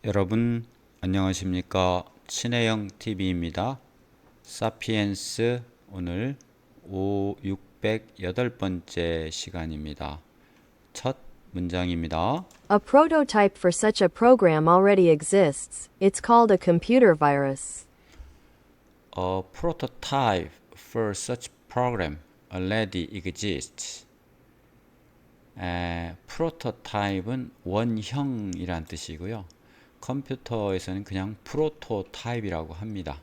여러분 안녕하십니까? 친해영 TV입니다. 사피엔스 오늘 608번째 시간입니다. 첫 문장입니다. A prototype for such a program already exists. It's called a computer virus. A prototype for such program already exists. 프로토타입은 원형이란 뜻이고요. 컴퓨터에서는 그냥 프로토타입이라고 합니다.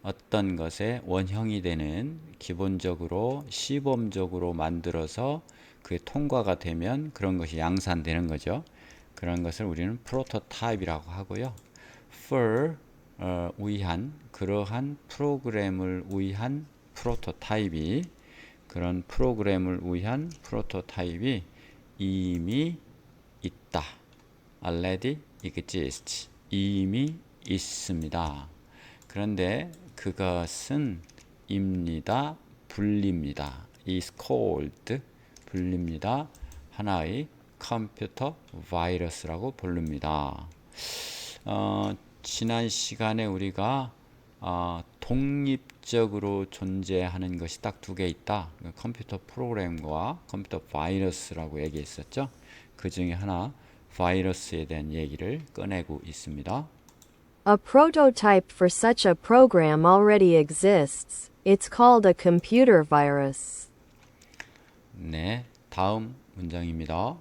어떤 것의 원형이 되는 기본적으로 시범적으로 만들어서 그 통과가 되면 그런 것이 양산되는 거죠. 그런 것을 우리는 프로토타입이라고 하고요. for 위한 그러한 프로그램을 위한 프로토타입이 그런 프로그램을 위한 프로토타입이 이미 있다. already exists. 이미 있습니다. 그런데 그것은 입니다. 불립니다. is called 불립니다. 하나의 컴퓨터 바이러스라고 부릅니다. 지난 시간에 우리가 독립적으로 존재하는 것이 딱 두 개 있다. 컴퓨터 프로그램과 컴퓨터 바이러스라고 얘기했었죠. 그 중에 하나 바이러스에 대한 얘기를 꺼내고 있습니다. A prototype for such a program already exists. It's called a computer virus. 네, 다음 문장입니다.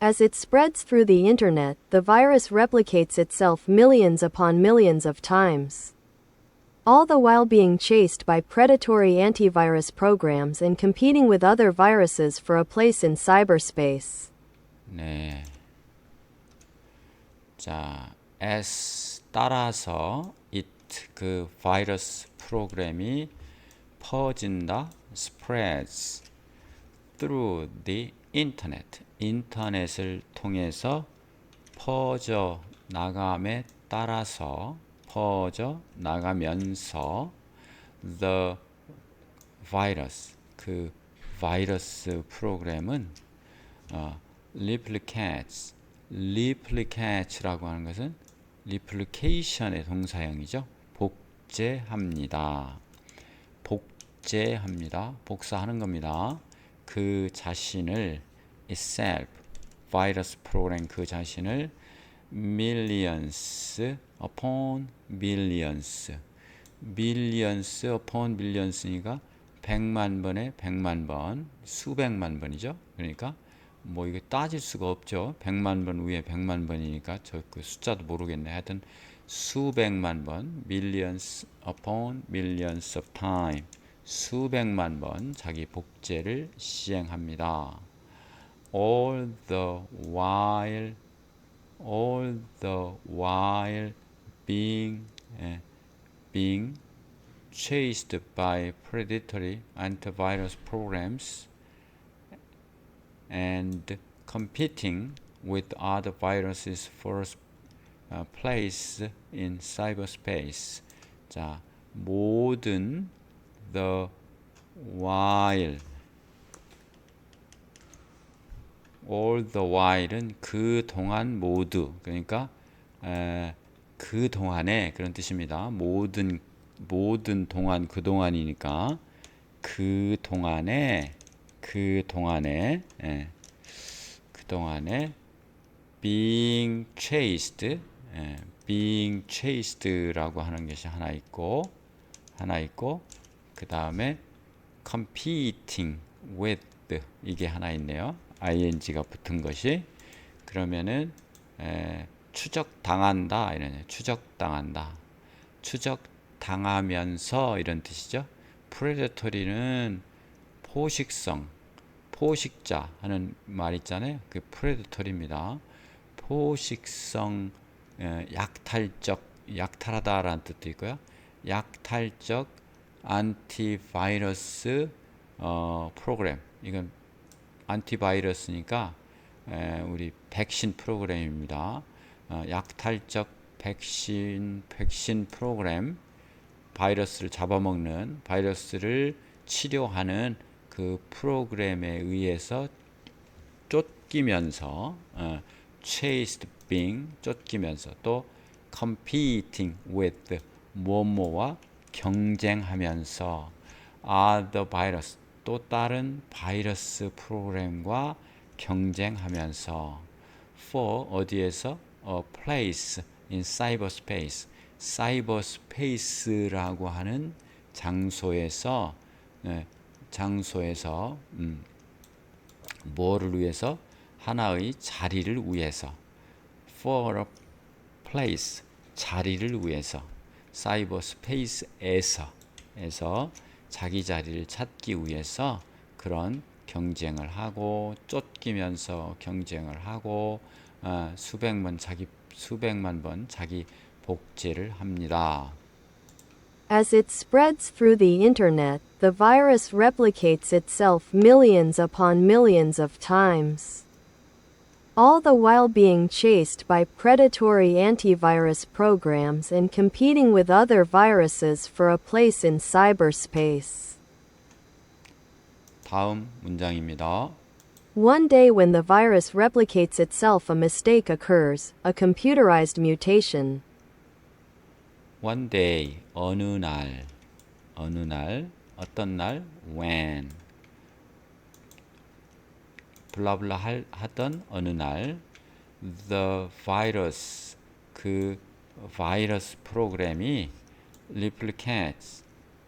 As it spreads through the internet, the virus replicates itself millions upon millions of times, all the while being chased by predatory antivirus programs and competing with other viruses for a place in cyberspace. 네. 자, as 따라서 it 그 바이러스 프로그램이 퍼진다, spreads through the internet. 인터넷을 통해서 퍼져 나감에 따라서 퍼져 나가면서 the virus 그 바이러스 프로그램은 replicates라고 하는 것은 replication의 동사형이죠. 복제합니다. 복사하는 겁니다. 그 자신을 itself, 바이러스 프로그램 그 자신을 millions upon millions upon millions니까 100만 번에 100만 번, 수백만 번이죠. 그러니까 뭐 이거 따질 수가 없죠. 100만 번 위에 100만 번이니까 저 그 숫자도 모르겠네. 하여튼 수백만 번, millions upon millions of time 수백만 번 자기 복제를 시행합니다. all the while being chased by predatory antivirus programs and competing with other viruses for a place in cyberspace. 자, 모든 the while all the while은 그 동안 모두 그러니까 그 동안에 그런 뜻입니다. 모든 동안 그 동안이니까 그 동안에 being chased라고 하는 것이 하나 있고 그 다음에 competing with 이게 하나 있네요. ing가 붙은 것이 그러면은 추적당한다 이런 추적당하면서 이런 뜻이죠. 프레데토리는 포식자 하는 말 있잖아요. 그 프레데토리입니다. 포식성 약탈하다라는 뜻도 있고요. 약탈적 안티바이러스 프로그램 이건 안티바이러스니까 우리 백신 프로그램입니다. 약탈적 백신 프로그램 바이러스를 잡아먹는 바이러스를 치료하는 그 프로그램에 의해서 쫓기면서 chased being 쫓기면서 또 competing with 뭐뭐와 경쟁하면서 other virus 또 다른 바이러스 프로그램과 경쟁하면서 for 어디에서 a place in cyberspace 사이버스페이스라고 하는 장소에서 장소에서 뭐를 위해서 하나의 자리를 위해서 for a place 자리를 위해서 사이버스페이스에서 자기 자리를 찾기 위해서 그런 경쟁을 하고 쫓기면서 경쟁을 하고 수백만 번 자기 복제를 합니다. As it spreads through the internet, the virus replicates itself millions upon millions of times, all the while being chased by predatory antivirus programs and competing with other viruses for a place in cyberspace. 다음 문장입니다. One day when the virus replicates itself, a mistake occurs, a computerized mutation. One day 어느 날 어떤 날 when 블라블라 하던 어느 날 the virus 그 바이러스 프로그램이 replicates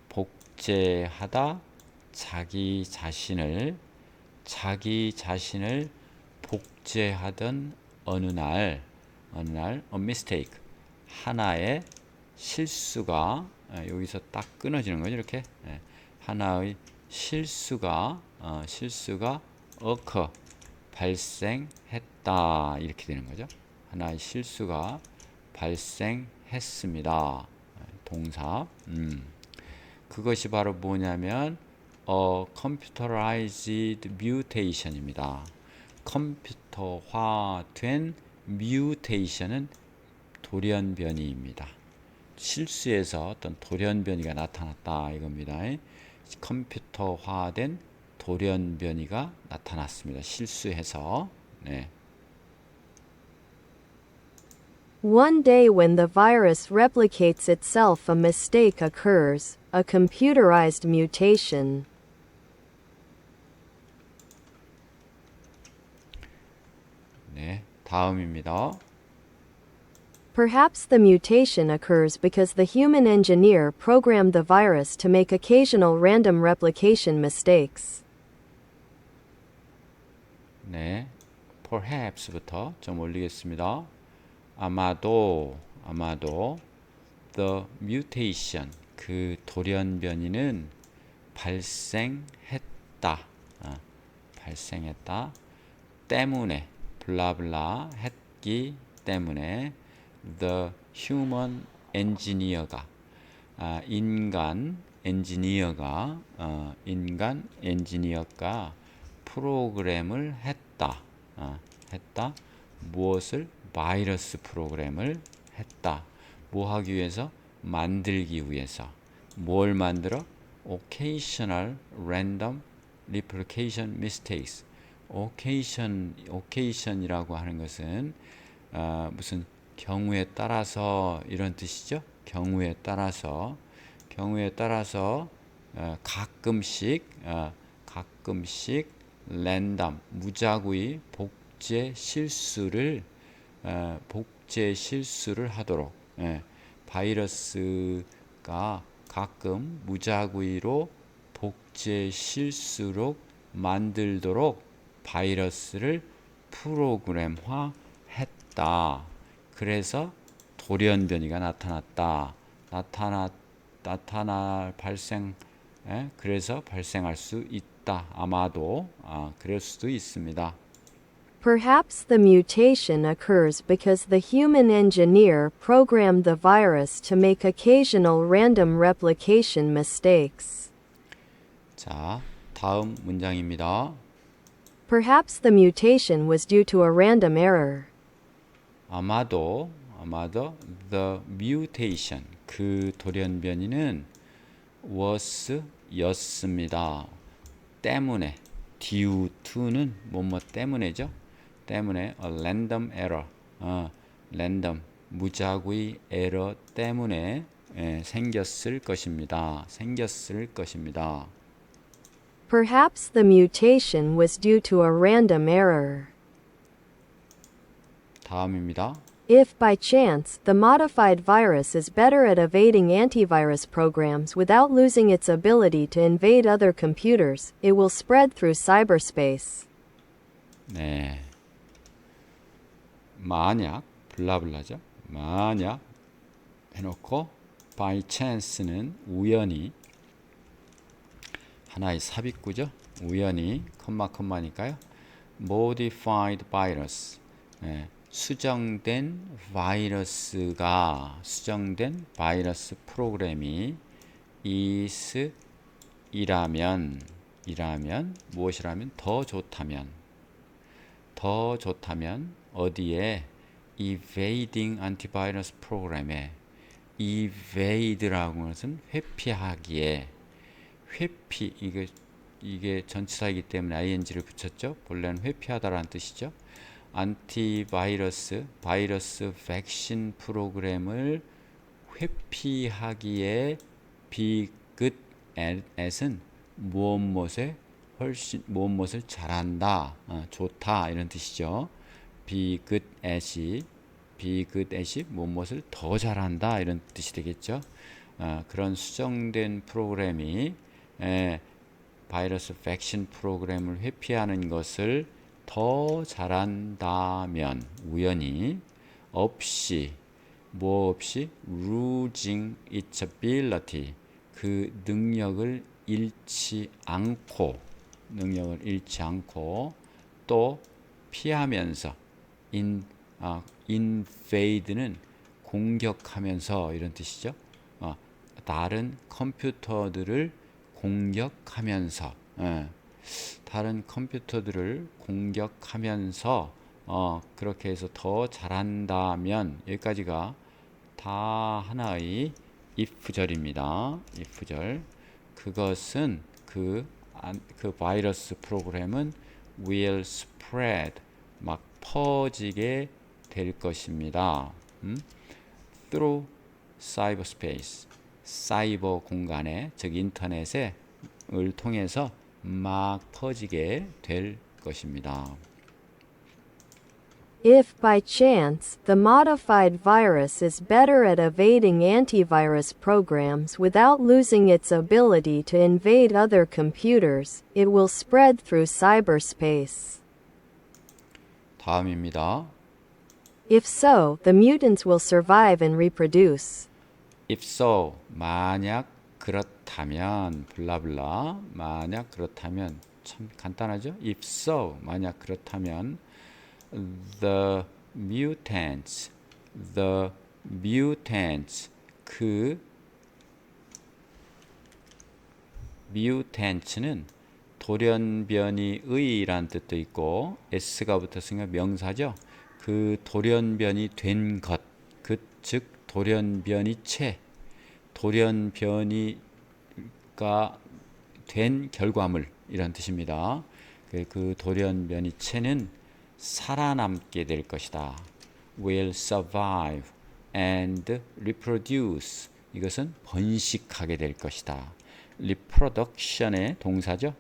복제하다 자기 자신을 복제하던 어느 날 a mistake 하나의 실수가 여기서 딱 끊어지는 거죠. 이렇게 하나의 실수가 occur 발생했다 이렇게 되는 거죠. 하나의 실수가 발생했습니다. 동사. 그것이 바로 뭐냐면 computerized mutation입니다. 컴퓨터화된 mutation은 돌연변이입니다. 실수에서 어떤 돌연변이가 나타났다 이겁니다. 컴퓨터화된 돌연변이가 나타났습니다. 실수해서. 네. One day when the virus replicates itself, a mistake occurs, a computerized mutation. 네, 다음입니다. Perhaps the mutation occurs because the human engineer programmed the virus to make occasional random replication mistakes. 네, perhaps부터 좀 올리겠습니다. 아마도 the mutation 그 돌연변이는 발생했다 때문에 블라블라 했기 때문에 the human engineer가 인간 엔지니어가 프로그램을 했다. 무엇을? 바이러스 프로그램을 했다. 뭐 하기 위해서? 만들기 위해서. 뭘 만들어? occasional random replication mistakes. occasion이라고 하는 것은 무슨 경우에 따라서 이런 뜻이죠. 경우에 따라서 가끔씩 랜덤 무작위 복제 실수를 하도록 바이러스가 가끔 무작위로 복제 실수로 만들도록 바이러스를 프로그램화했다. 그래서 돌연변이가 나타났다. 그래서 발생할 수 있다. 아마도 그럴 수도 있습니다. Perhaps the mutation occurs because the human engineer programmed the virus to make occasional random replication mistakes. 자, 다음 문장입니다. Perhaps the mutation was due to a random error. 아마도 the mutation 그 돌연변이는 was 였습니다. 때문에 due to는 뭐뭐 때문에죠. 때문에 a random error 랜덤 무작위 에러 때문에 생겼을 것입니다. 생겼을 것입니다. Perhaps the mutation was due to a random error. 다음입니다. If by chance the modified virus is better at evading antivirus programs without losing its ability to invade other computers, it will spread through cyberspace. 네. 만약 블라블라죠. 만약 해놓고 by chance는 우연히 하나의 삽입구죠. 우연히 컴마니까요. modified virus 수정된 바이러스 프로그램이 이라면 무엇이라면 더 좋다면 어디에 evading antivirus 프로그램에 evade라고 하는 것은 회피하기에 이게 전치사이기 때문에 ing를 붙였죠. 본래는 회피하다라는 뜻이죠. 바이러스 백신 프로그램을 회피하기에 be good at은 무엇을 잘한다, 좋다 이런 뜻이죠. be good at이 무엇을 더 잘한다 이런 뜻이 되겠죠. 그런 수정된 프로그램이 바이러스 백신 프로그램을 회피하는 것을 더 잘한다면 우연히 losing its ability 그 능력을 잃지 않고 또 피하면서 invade는 공격하면서 이런 뜻이죠. 다른 컴퓨터들을 공격하면서 그렇게 해서 더 잘한다면 여기까지가 다 하나의 if절입니다. if절. 그것은 그 바이러스 프로그램은 will spread 막 퍼지게 될 것입니다. through cyberspace 사이버 공간에 즉 인터넷에 을 통해서 막 퍼지게 될 것입니다. If by chance the modified virus is better at evading antivirus programs without losing its ability to invade other computers, it will spread through cyberspace. 다음입니다. If so, the mutants will survive and reproduce. If so, 만약 그렇다면 블라블라 만약 그렇다면 참 간단하죠. If so, 만약 그렇다면 the mutants 그 mutants는 돌연변이의란 뜻도 있고 s가 붙었으니까 명사죠. 그 돌연변이 된 것, 즉 돌연변이체, 돌연변이가 된 결과물 이런 뜻입니다. 그 돌연변이체는 살아남게 될 것이다. will survive and reproduce 이것은 번식하게 될 것이다. reproduction의 동사죠.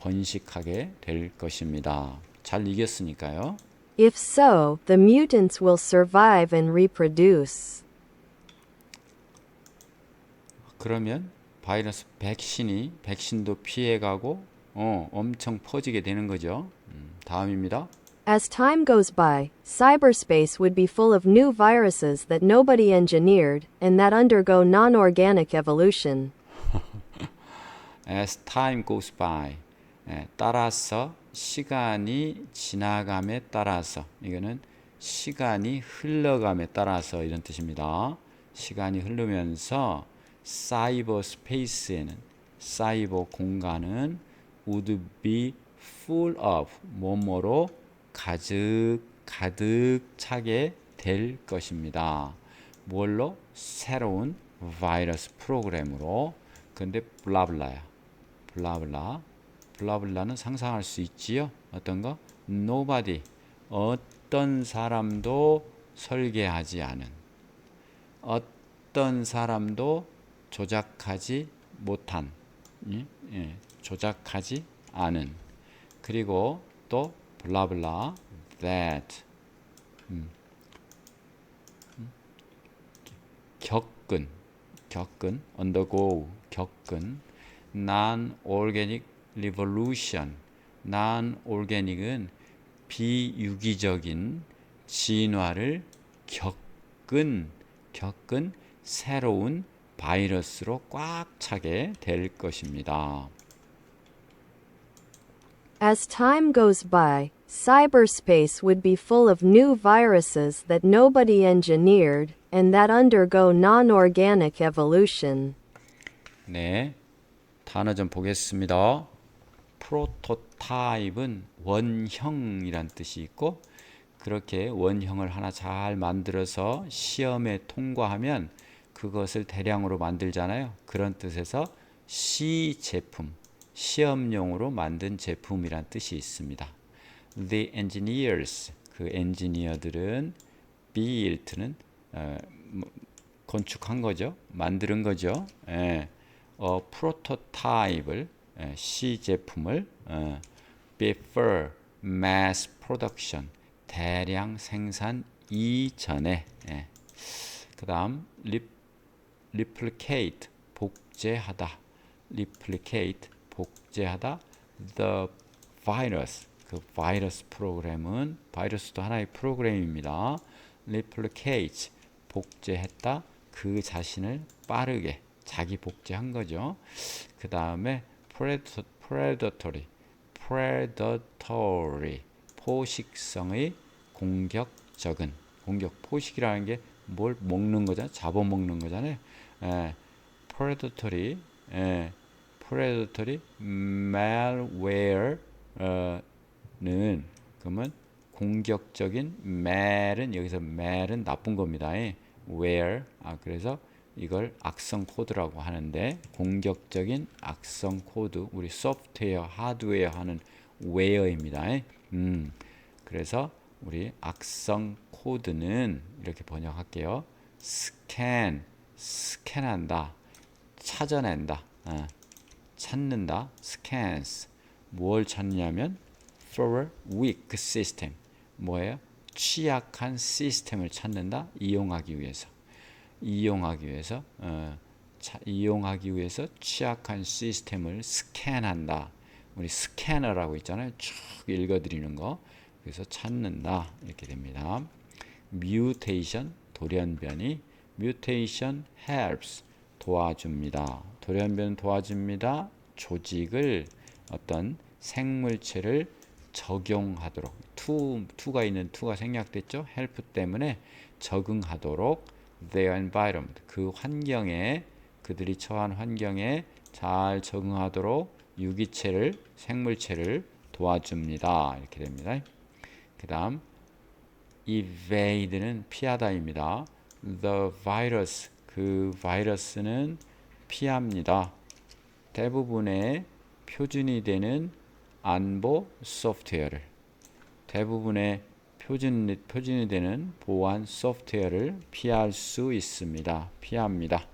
번식하게 될 것입니다. 잘 이겼으니까요. If so, the mutants will survive and reproduce. 그러면 바이러스 백신도 피해가고 엄청 퍼지게 되는 거죠. 다음입니다. As time goes by, cyberspace would be full of new viruses that nobody engineered and that undergo non-organic evolution. As time goes by, 따라서 시간이 지나감에 따라서 이거는 시간이 흘러감에 따라서 이런 뜻입니다. 시간이 흐르면서 사이버 스페이스에는 사이버 공간은 would be full of 뭐뭐로 가득 차게 될 것입니다. 뭘로? 새로운 바이러스 프로그램으로. 근데 블라블라야. 블라블라는 상상할 수 있지요. 어떤 거? Nobody. 어떤 사람도 설계하지 않은, 어떤 사람도 조작하지 못한, 조작하지 않은, 그리고 또 블라블라 that 겪은 undergo 겪은 non-organic revolution. non-organic은 비유기적인 진화를 겪은 새로운 바이러스로 꽉 차게 될 것입니다. As time goes by, cyberspace would be full of new viruses that nobody engineered, and that undergo non-organic evolution. 네, 단어 좀 보겠습니다. 프로토타입은 원형이란 뜻이 있고, 그렇게 원형을 하나 잘 만들어서 시험에 통과하면 그것을 대량으로 만들잖아요. 그런 뜻에서 시제품, 시험용으로 만든 제품이란 뜻이 있습니다. The engineers, 그 엔지니어들은 built는 건축한 거죠. 만드는 거죠. 프로토타입을 시제품을 before mass production, 대량 생산 이전에. 그 다음 replicate, 복제하다. replicate, 복제하다. the virus, 그 바이러스 프로그램은, 바이러스도 하나의 프로그램입니다. replicate, 복제했다. 그 자신을 빠르게 자기 복제한 거죠. 그 다음에 predatory, 포식성의 공격적은, 포식이라는 게 뭘 먹는 거잖아요. 잡아먹는 거잖아요. predatory, malware는 그러면 공격적인, mal은 여기서 mal은 나쁜 겁니다. ware, 그래서 이걸 악성 코드라고 하는데, 공격적인 악성 코드, 우리 소프트웨어, 하드웨어 하는 웨어입니다. 그래서 우리 악성 코드는 이렇게 번역할게요. 스캔한다, 찾아낸다, 찾는다, scans. 뭘 찾느냐면 for weak system, 뭐예요? 취약한 시스템을 찾는다, 이용하기 위해서 취약한 시스템을 스캔한다. 우리 스캐너라고 있잖아요. 쭉 읽어드리는 거. 그래서 찾는다, 이렇게 됩니다. mutation, 돌연변이. mutation helps, 도와줍니다. 돌연변 도와줍니다. 조직을, 어떤 생물체를 적용하도록, to가 있는 to가 생략됐죠. help 때문에 적응하도록 their environment, 그 환경에, 그들이 처한 환경에 잘 적응하도록 유기체를, 생물체를 도와줍니다. 이렇게 됩니다. 그 다음 evade는 피하다입니다. the virus, 그 바이러스는 피합니다. 대부분의 표준이 되는 안보 소프트웨어를, 대부분의 표준이 되는 보안 소프트웨어를 피할 수 있습니다. 피합니다.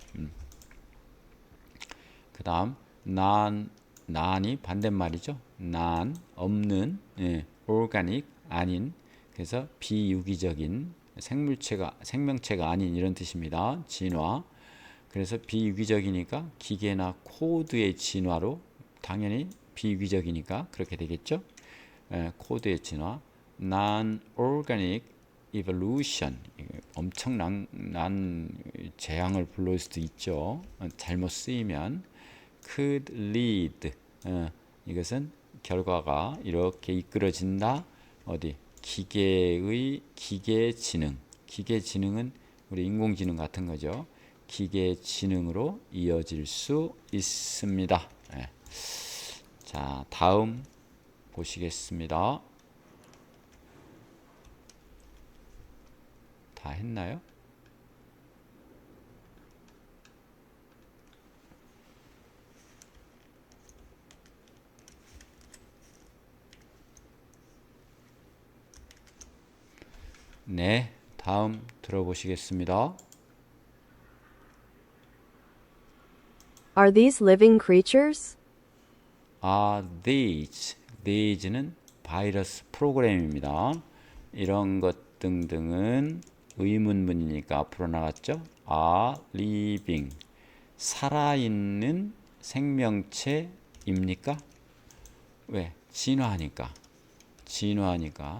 그 다음 non이 반대말이죠. non, 없는, organic, 아닌, 그래서 비유기적인, 생명체가 아닌, 이런 뜻입니다. 진화. 그래서 비유기적이니까 기계나 코드의 진화로, 당연히 비유기적이니까 그렇게 되겠죠. 코드의 진화. non-organic evolution, 엄청난 재앙을 불러올 수도 있죠. 잘못 쓰이면. could lead, 이것은 결과가 이렇게 이끌어진다. 어디? 기계지능. 기계지능은 우리 인공지능 같은 거죠. 기계지능으로 이어질 수 있습니다. 자, 다음 보시겠습니다. 다 했나요? 네, 다음 들어보시겠습니다. Are these living creatures? Are these는 바이러스 프로그램입니다. 이런 것 등등은 의문문이니까 앞으로 나갔죠. Are living, 살아있는 생명체입니까? 왜? 진화하니까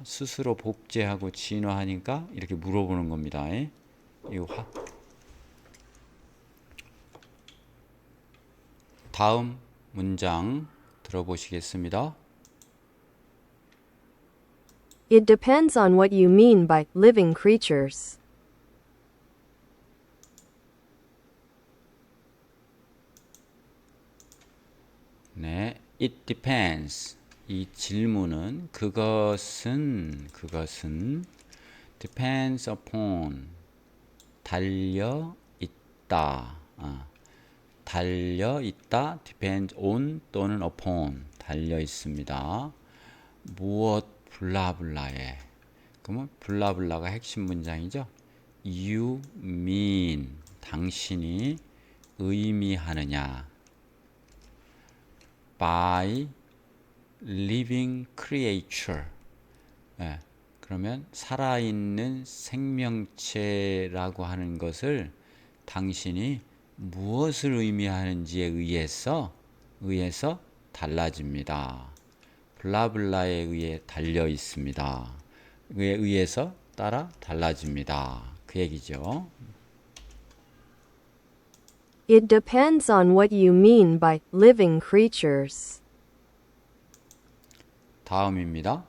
스스로 복제하고 진화하니까 이렇게 물어보는 겁니다. 이거 다음 문장 들어보시겠습니다. It depends on what you mean by living creatures. 네, it depends. 이 질문은 그것은 depends upon 달려 있다. 달려 있다. depends on 또는 upon 달려 있습니다. 무엇 블라블라에. 그러면 블라블라가 핵심 문장이죠. You mean 당신이 의미하느냐. by living creature. 예, 그러면 살아있는 생명체라고 하는 것을 당신이 무엇을 의미하는지에 의해서 달라집니다. 블라블라에 의해 달려 있습니다. 그에 의해서 따라 달라집니다. 그 얘기죠. It depends on what you mean by living creatures. 다음입니다.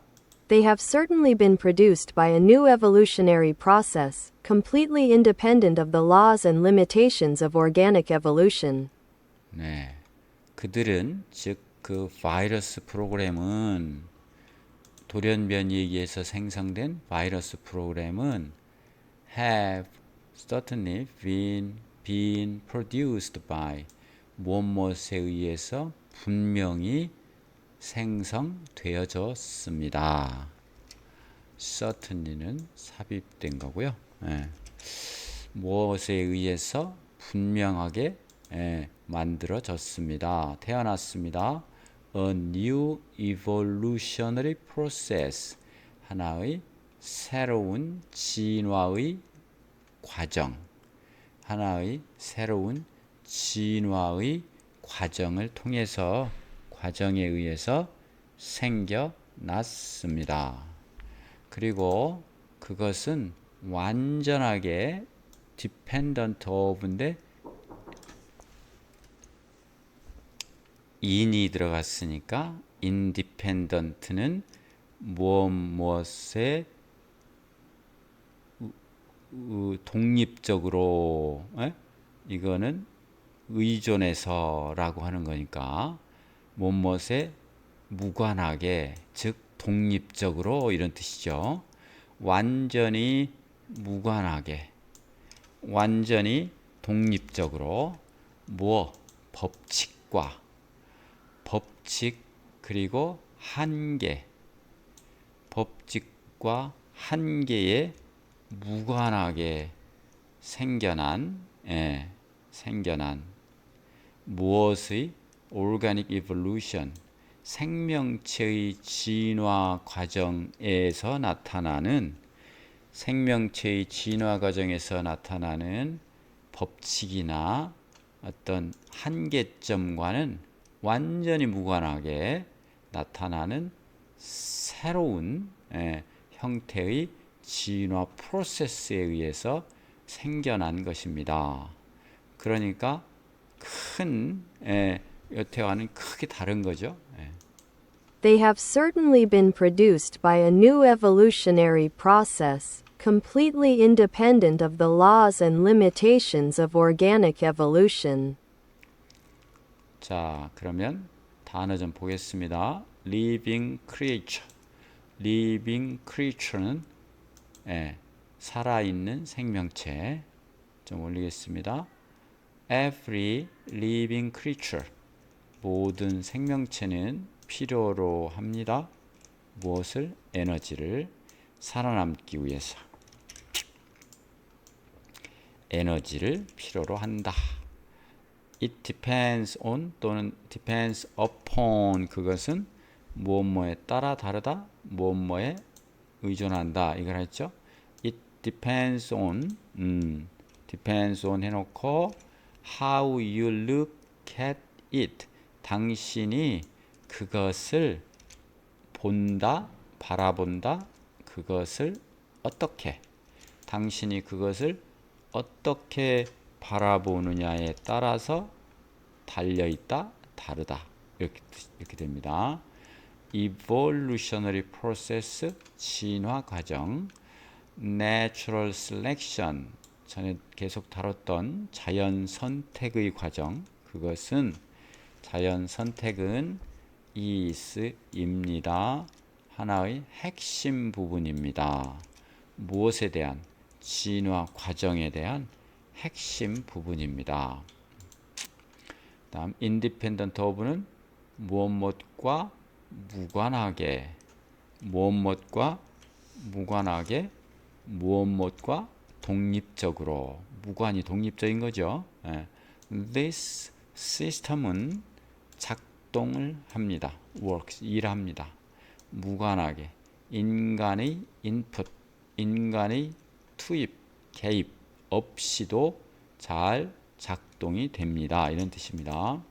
They have certainly been produced by a new evolutionary process, completely independent of the laws and limitations of organic evolution. 네, 그들은 즉 그 바이러스 프로그램은 돌연변이에 의해서 생성된 바이러스 프로그램은 have certainly been produced by 무엇에 의해서 분명히 생성되어졌습니다. certainly는 삽입된 거고요. 예. 무엇에 의해서 분명하게 만들어졌습니다. 태어났습니다. A new evolutionary process. 하나의 새로운 진화의 과정. 하나의 새로운 진화의 과정을 통해서 과정에 의해서 생겨났습니다. 그리고 그것은 완전하게 dependent of인데 in이 들어갔으니까 independent는 무엇에 독립적으로 이거는 의존해서라고 하는 거니까 무엇에 무관하게 즉 독립적으로 이런 뜻이죠. 완전히 무관하게 완전히 독립적으로 법칙 그리고 한계 법칙과 한계에 무관하게 생겨난 무엇의 organic evolution 생명체의 진화 과정에서 나타나는 법칙이나 어떤 한계점과는 완전히 무관하게 나타나는 새로운 형태의 진화 프로세스에 의해서 생겨난 것입니다. 그러니까 여태와는 크게 다른 거죠. They have certainly been produced by a new evolutionary process, completely independent of the laws and limitations of organic evolution. 자, 그러면 단어 좀 보겠습니다. living creature. living creature는 살아있는 생명체. 좀 올리겠습니다. Every living creature. 모든 생명체는 필요로 합니다. 무엇을? 에너지를 살아남기 위해서. 에너지를 필요로 한다. It depends on 또는 depends upon 그것은 무엇뭐에 따라 다르다, 무엇뭐에 의존한다 이걸 했죠. It depends on depends on 해놓고 how you look at it 당신이 그것을 본다, 바라본다, 그것을 어떻게 당신이 그것을 어떻게 바라보느냐에 따라서 달려있다, 다르다 이렇게 됩니다. Evolutionary process, 진화 과정, Natural selection, 전에 계속 다뤘던 자연 선택의 과정, 그것은 자연 선택은 is입니다. 하나의 핵심 부분입니다. 무엇에 대한? 진화 과정에 대한 핵심 부분입니다. 다음 independent of는 무엇과 무관하게, 무엇과 무관하게, 무엇과 독립적으로, 무관이 독립적인 거죠. This system은 작동을 합니다. works, 일합니다. 무관하게, 인간의 input, 인간의 투입, 개입 없이도 잘 작동이 됩니다. 이런 뜻입니다.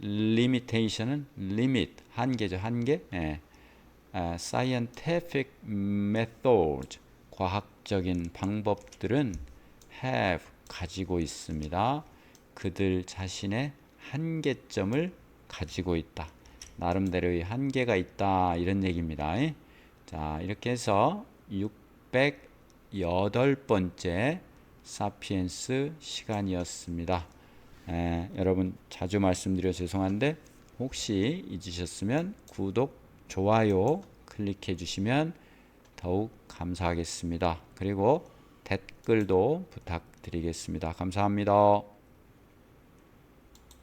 limitation은 limit, 한계죠. 한계. scientific method, 과학적인 방법들은 have, 가지고 있습니다. 그들 자신의 한계점을 가지고 있다. 나름대로의 한계가 있다. 이런 얘기입니다. 자, 이렇게 해서 608번째 사피엔스 시간이었습니다. 여러분 자주 말씀드려 죄송한데 혹시 잊으셨으면 구독, 좋아요 클릭해 주시면 더욱 감사하겠습니다. 그리고 댓글도 부탁드리겠습니다. 감사합니다.